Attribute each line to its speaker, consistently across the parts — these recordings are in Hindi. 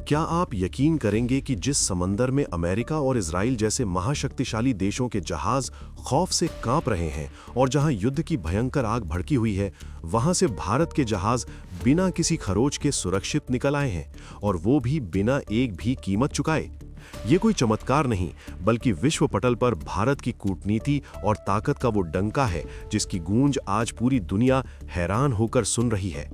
Speaker 1: क्या आप यकीन करेंगे कि जिस समंदर में अमेरिका और इजराइल जैसे महाशक्तिशाली देशों के जहाज खौफ से कांप रहे हैं और जहां युद्ध की भयंकर आग भड़की हुई है, वहां से भारत के जहाज बिना किसी खरोच के सुरक्षित निकल आए हैं, और वो भी बिना एक भी कीमत चुकाए। ये कोई चमत्कार नहीं, बल्कि विश्व पटल पर भारत की कूटनीति और ताकत का वो डंका है जिसकी गूंज आज पूरी दुनिया हैरान होकर सुन रही है।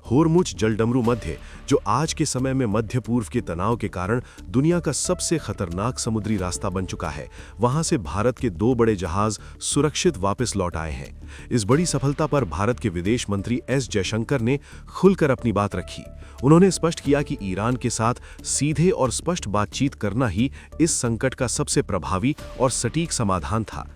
Speaker 1: होर्मुज जलडमरू मध्य, जो आज के समय में मध्य पूर्व के तनाव के कारण दुनिया का सबसे खतरनाक समुद्री रास्ता बन चुका है, वहां से भारत के 2 बड़े जहाज सुरक्षित वापस लौट आए हैं। इस बड़ी सफलता पर भारत के विदेश मंत्री एस जयशंकर ने खुलकर अपनी बात रखी। उन्होंने स्पष्ट किया कि ईरान के साथ सीधे और स्पष्ट बातचीत करना ही इस संकट का सबसे प्रभावी और सटीक समाधान था।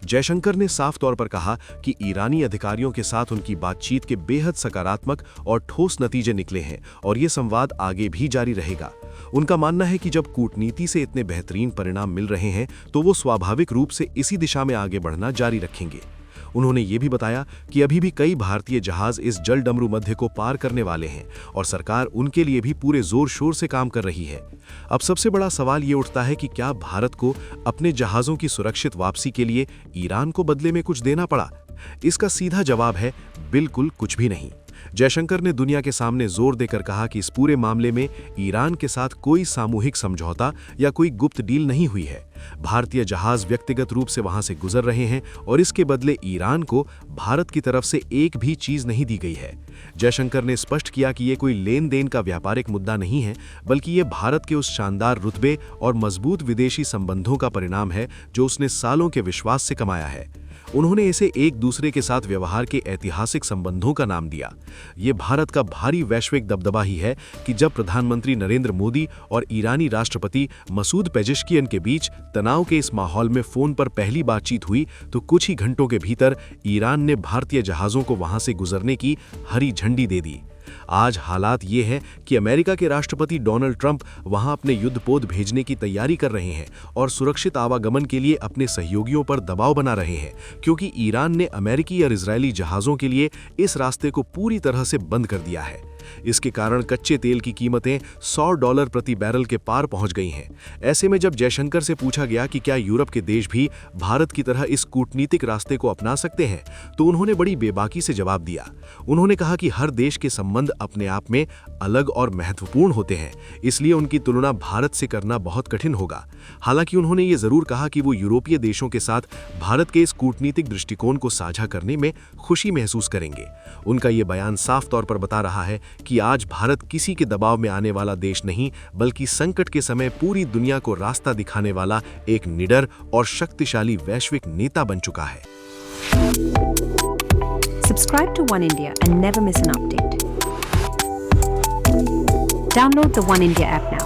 Speaker 1: जयशंकर ने साफ तौर पर कहा कि ईरानी अधिकारियों के साथ उनकी बातचीत के बेहद सकारात्मक और ठोस नतीजे निकले हैं और ये संवाद आगे भी जारी रहेगा। उनका मानना है कि जब कूटनीति से इतने बेहतरीन परिणाम मिल रहे हैं तो वो स्वाभाविक रूप से इसी दिशा में आगे बढ़ना जारी रखेंगे। उन्होंने ये भी बताया कि अभी भी कई भारतीय जहाज इस जलडमरू मध्य को पार करने वाले हैं और सरकार उनके लिए भी पूरे जोर शोर से काम कर रही है। अब सबसे बड़ा सवाल ये उठता है कि क्या भारत को अपने जहाज़ों की सुरक्षित वापसी के लिए ईरान को बदले में कुछ देना पड़ा? इसका सीधा जवाब है बिल्कुल कुछ भी नहीं। जयशंकर ने दुनिया के सामने जोर देकर कहा कि इस पूरे मामले में ईरान के साथ कोई सामूहिक समझौता या कोई गुप्त डील नहीं हुई है। भारतीय जहाज व्यक्तिगत रूप से वहां से गुजर रहे हैं और इसके बदले ईरान को भारत की तरफ से एक भी चीज नहीं दी गई है। जयशंकर ने स्पष्ट किया कि ये कोई लेन देन का व्यापारिक मुद्दा नहीं है, बल्कि ये भारत के उस शानदार रुतबे और मजबूत विदेशी संबंधों का परिणाम है जो उसने सालों के विश्वास से कमाया है। उन्होंने इसे एक दूसरे के साथ व्यवहार के ऐतिहासिक संबंधों का नाम दिया। ये भारत का भारी वैश्विक दबदबा ही है कि जब प्रधानमंत्री नरेंद्र मोदी और ईरानी राष्ट्रपति मसूद पेजेश्कियन के बीच तनाव के इस माहौल में फोन पर पहली बातचीत हुई तो कुछ ही घंटों के भीतर ईरान ने भारतीय जहाजों को वहां से गुजरने की हरी झंडी दे दी। आज हालात ये हैं कि अमेरिका के राष्ट्रपति डोनाल्ड ट्रंप वहां अपने युद्धपोत भेजने की तैयारी कर रहे हैं और सुरक्षित आवागमन के लिए अपने सहयोगियों पर दबाव बना रहे हैं, क्योंकि ईरान ने अमेरिकी और इजरायली जहाजों के लिए इस रास्ते को पूरी तरह से बंद कर दिया है। इसके कारण कच्चे तेल की कीमतें $100 प्रति बैरल के पार पहुंच गई हैं। ऐसे में जब जयशंकर से पूछा गया कि क्या यूरोप के देश भी भारत की तरह इस कूटनीतिक रास्ते को अपना सकते हैं, तो उन्होंने बड़ी बेबाकी से जवाब दिया। उन्होंने कहा कि हर देश के संबंध अपने आप में अलग और महत्वपूर्ण होते हैं, इसलिए उनकी तुलना भारत से करना बहुत कठिन होगा। हालांकि उन्होंने ये जरूर कहा कि वो यूरोपीय देशों के साथ भारत के इस कूटनीतिक दृष्टिकोण को साझा करने में खुशी महसूस करेंगे। उनका ये बयान साफ तौर पर बता रहा है कि आज भारत किसी के दबाव में आने वाला देश नहीं, बल्कि संकट के समय पूरी दुनिया को रास्ता दिखाने वाला एक निडर और शक्तिशाली वैश्विक नेता बन चुका है।
Speaker 2: Subscribe to One India and never miss an update. Download the One India app now.